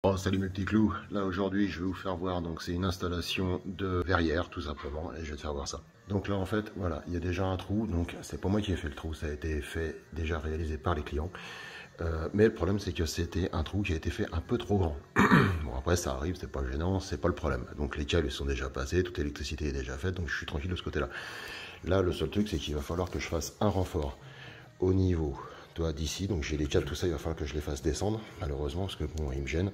Bon, salut mes petits clous, là aujourd'hui je vais vous faire voir, donc c'est une installation de verrière tout simplement, et je vais te faire voir ça. Donc là en fait, voilà, il y a déjà un trou, donc c'est pas moi qui ai fait le trou, ça a été fait, déjà réalisé par les clients. Mais le problème c'est que c'était un trou qui a été fait un peu trop grand. Bon après ça arrive, c'est pas gênant, c'est pas le problème. Donc les câbles sont déjà passés, toute l'électricité est déjà faite, donc je suis tranquille de ce côté là. Là le seul truc c'est qu'il va falloir que je fasse un renfort au niveau d'ici, donc j'ai les câbles, tout ça, il va falloir que je les fasse descendre, malheureusement, parce que bon, ils me gênent.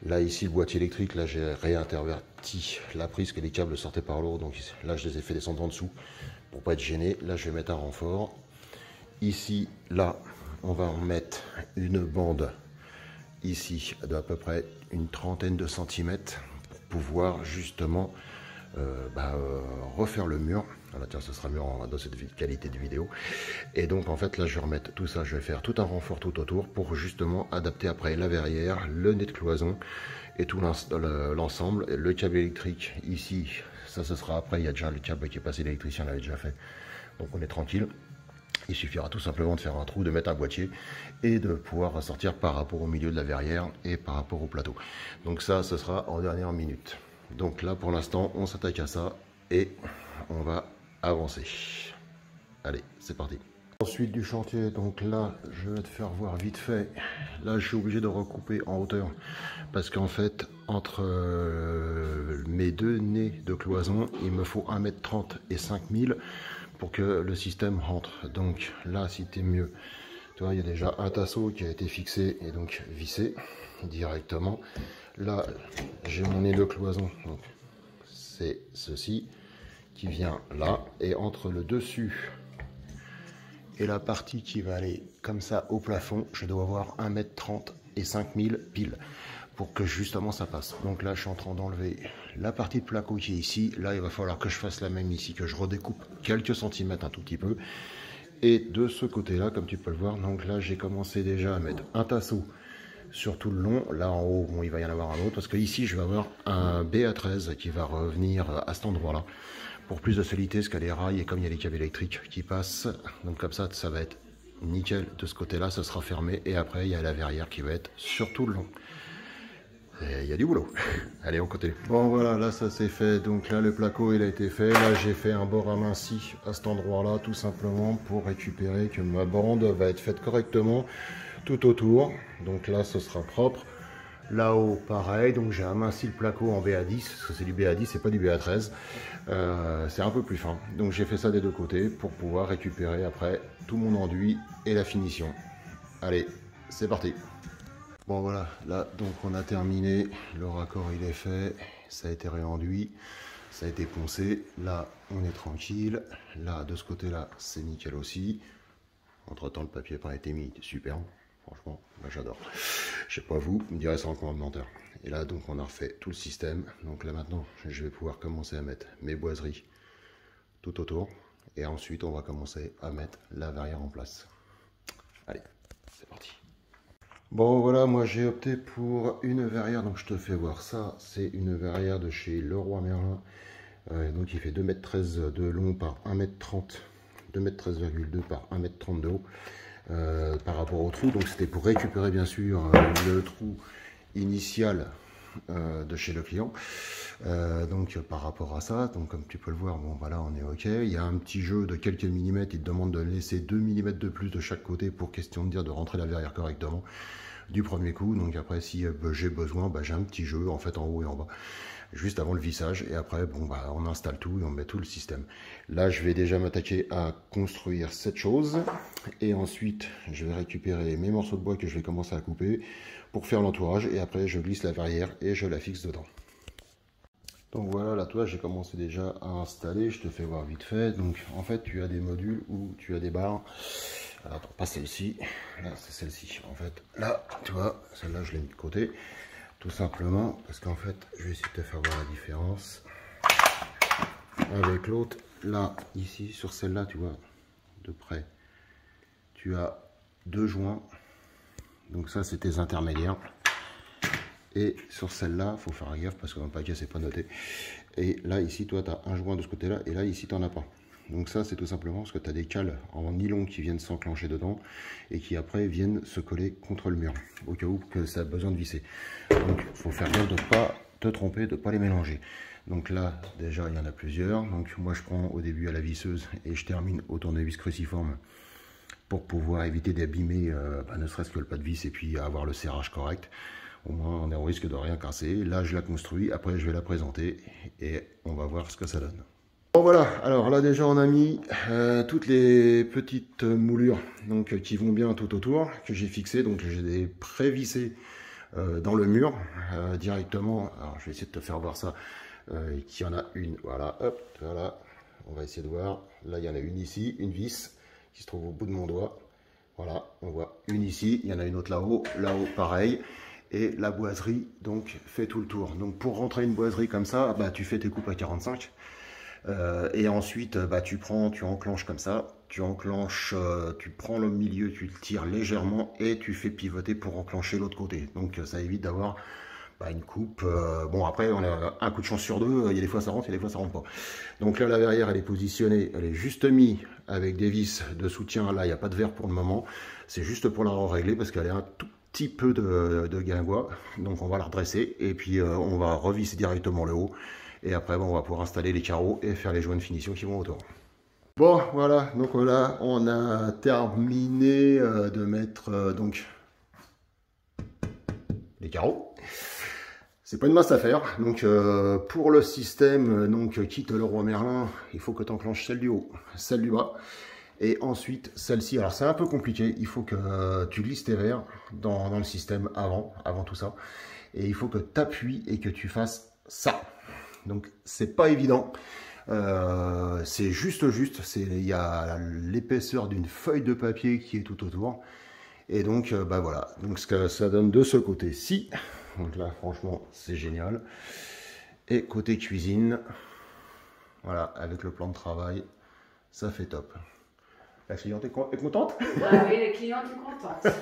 Là, ici, le boîtier électrique, là, j'ai réinterverti la prise, que les câbles sortaient par l'eau, donc là, je les ai fait descendre en dessous, pour pas être gêné. Là, je vais mettre un renfort. Ici, là, on va en mettre une bande, ici, d'à peu près une trentaine de centimètres, pour pouvoir, justement, refaire le mur. Voilà, tiens, ce sera mieux dans cette qualité de vidéo. Et donc en fait là je vais remettre tout ça, je vais faire tout un renfort tout autour pour justement adapter après la verrière, le nez de cloison et tout l'ensemble. Le câble électrique ici, ça ce sera après, il y a déjà le câble qui est passé, l'électricien l'avait déjà fait. Donc on est tranquille. Il suffira tout simplement de faire un trou, de mettre un boîtier et de pouvoir ressortir par rapport au milieu de la verrière et par rapport au plateau. Donc ça, ce sera en dernière minute. Donc là, pour l'instant, on s'attaque à ça et on va avancer. Allez, c'est parti. Ensuite du chantier, donc là, je vais te faire voir vite fait. Là, je suis obligé de recouper en hauteur parce qu'en fait, entre mes deux nez de cloison, il me faut 1,30 m et 5000 pour que le système rentre. Donc là, si tu es mieux, tu vois, il y a déjà un tasseau qui a été fixé et donc vissé directement. Là, j'ai mon nez de cloison, donc c'est ceci qui vient là, et entre le dessus et la partie qui va aller comme ça au plafond, je dois avoir 1,30 m et 5000 pile pour que justement ça passe. Donc là je suis en train d'enlever la partie de placo qui est ici. Là il va falloir que je fasse la même ici, que je redécoupe quelques centimètres un tout petit peu. Et de ce côté là, comme tu peux le voir, donc là j'ai commencé déjà à mettre un tasseau sur tout le long. Là en haut, bon, il va y en avoir un autre parce que ici je vais avoir un BA13 qui va revenir à cet endroit là pour plus de solidité, parce qu'il y a les rails et comme il y a les câbles électriques qui passent, donc comme ça va être nickel. De ce côté là ça sera fermé et après il y a la verrière qui va être sur tout le long. Il y a du boulot. Allez, on continue. Bon voilà, là ça c'est fait. Donc là le placo il a été fait. Là j'ai fait un bord aminci à cet endroit là, tout simplement pour récupérer que ma bande va être faite correctement tout autour. Donc là ce sera propre. Là-haut pareil, donc j'ai aminci le placo en BA10, parce que c'est du BA10, c'est pas du BA13. C'est un peu plus fin. Donc j'ai fait ça des deux côtés pour pouvoir récupérer après tout mon enduit et la finition. Allez, c'est parti. Bon voilà, là donc on a terminé, le raccord il est fait, ça a été réenduit, ça a été poncé, là on est tranquille, là de ce côté là c'est nickel aussi, entre temps le papier peint a été mis, il était superbe, franchement, moi j'adore, je sais pas vous, vous me direz ça en commentaire. Et là donc on a refait tout le système, donc là maintenant je vais pouvoir commencer à mettre mes boiseries tout autour, et ensuite on va commencer à mettre la verrière en place. Allez, c'est parti. Bon voilà, moi j'ai opté pour une verrière, donc je te fais voir ça, c'est une verrière de chez Leroy Merlin, donc il fait 2,13 m de long par 1,30 m, 2,13,2 par 1,30 m de haut, par rapport au trou, donc c'était pour récupérer bien sûr le trou initial de chez le client, donc par rapport à ça, donc comme tu peux le voir, bon voilà on est ok, il y a un petit jeu de quelques millimètres, il te demande de laisser 2 mm de plus de chaque côté pour question de dire de rentrer la verrière correctement du premier coup. Donc après si j'ai besoin, j'ai un petit jeu en fait en haut et en bas juste avant le vissage, et après bon on installe tout et on met tout le système. Là je vais déjà m'attaquer à construire cette chose et ensuite je vais récupérer mes morceaux de bois que je vais commencer à couper pour faire l'entourage, et après je glisse la verrière et je la fixe dedans. Donc voilà, là toi j'ai commencé déjà à installer, je te fais voir vite fait. Donc en fait tu as des modules où tu as des barres. Alors attends, pas celle-ci, là c'est celle-ci. En fait là tu vois, celle-là je l'ai mis de côté, tout simplement parce qu'en fait je vais essayer de te faire voir la différence avec l'autre. Là ici sur celle-là tu vois de près, tu as deux joints, donc ça c'est tes intermédiaires. Et sur celle-là, il faut faire gaffe parce que dans le paquet, c'est pas noté. Et là, ici, toi, tu as un joint de ce côté-là. Et là, ici, tu n'en as pas. Donc ça, c'est tout simplement parce que tu as des cales en nylon qui viennent s'enclencher dedans et qui après viennent se coller contre le mur, au cas où que ça a besoin de visser. Donc il faut faire gaffe de ne pas te tromper, de ne pas les mélanger. Donc là, déjà, il y en a plusieurs. Donc moi, je prends au début à la visseuse et je termine au tournevis cruciforme pour pouvoir éviter d'abîmer ne serait-ce que le pas de vis et puis avoir le serrage correct. Au moins, on est au risque de rien casser. Là, je la construis. Après, je vais la présenter et on va voir ce que ça donne. Bon, voilà. Alors là, déjà, on a mis toutes les petites moulures donc, qui vont bien tout autour, que j'ai fixées. Donc, j'ai des pré-vissées dans le mur directement. Alors, je vais essayer de te faire voir ça. Qu'il y en a une. Voilà. Hop. Voilà. On va essayer de voir. Là, il y en a une ici. Une vis qui se trouve au bout de mon doigt. Voilà, on voit une ici, il y en a une autre là-haut, pareil. Et la boiserie, donc, fait tout le tour. Donc, pour rentrer une boiserie comme ça, bah, tu fais tes coupes à 45. Et ensuite, bah, tu enclenches comme ça. Tu enclenches, tu prends le milieu, tu le tires légèrement et tu fais pivoter pour enclencher l'autre côté. Donc, ça évite d'avoir une coupe. Bon, après, on a un coup de chance sur deux. Il y a des fois ça rentre, il y a des fois ça rentre pas. Donc là, la verrière, elle est positionnée. Elle est juste mise avec des vis de soutien. Là, il n'y a pas de verre pour le moment. C'est juste pour la régler parce qu'elle est un tout petit peu de guingois. Donc, on va la redresser. Et puis, on va revisser directement le haut. Et après, bon, on va pouvoir installer les carreaux et faire les joints de finition qui vont autour. Bon, voilà. Donc là, on a terminé de mettre donc les carreaux. C'est pas une mince affaire. Donc pour le système, donc quitte le roi Merlin, il faut que tu enclenches celle du haut, celle du bas, et ensuite celle-ci. Alors c'est un peu compliqué. Il faut que tu glisses tes verres dans le système avant tout ça, et il faut que tu appuies et que tu fasses ça. Donc c'est pas évident. C'est juste. Il y a l'épaisseur d'une feuille de papier qui est tout autour. Et donc, bah voilà. Donc ce que ça donne de ce côté-ci. Donc là, franchement, c'est génial. Et côté cuisine, voilà, avec le plan de travail, ça fait top. La cliente est contente? Ah oui, les clientes sont contentes.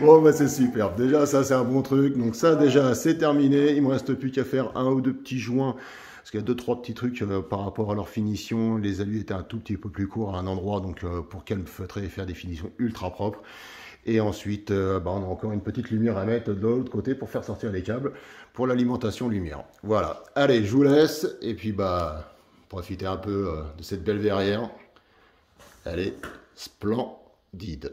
Bon, bah c'est super. Déjà, ça, c'est un bon truc. Donc ça, déjà, c'est terminé. Il ne me reste plus qu'à faire un ou deux petits joints. Parce qu'il y a 2-3 petits trucs par rapport à leur finition. Les alu étaient un tout petit peu plus courts à un endroit. Donc pour qu'elles me feutrer et faire des finitions ultra propres. Et ensuite, on a encore une petite lumière à mettre de l'autre côté pour faire sortir les câbles pour l'alimentation lumière. Voilà. Allez, je vous laisse. Et puis, profitez un peu de cette belle verrière. Elle est splendide.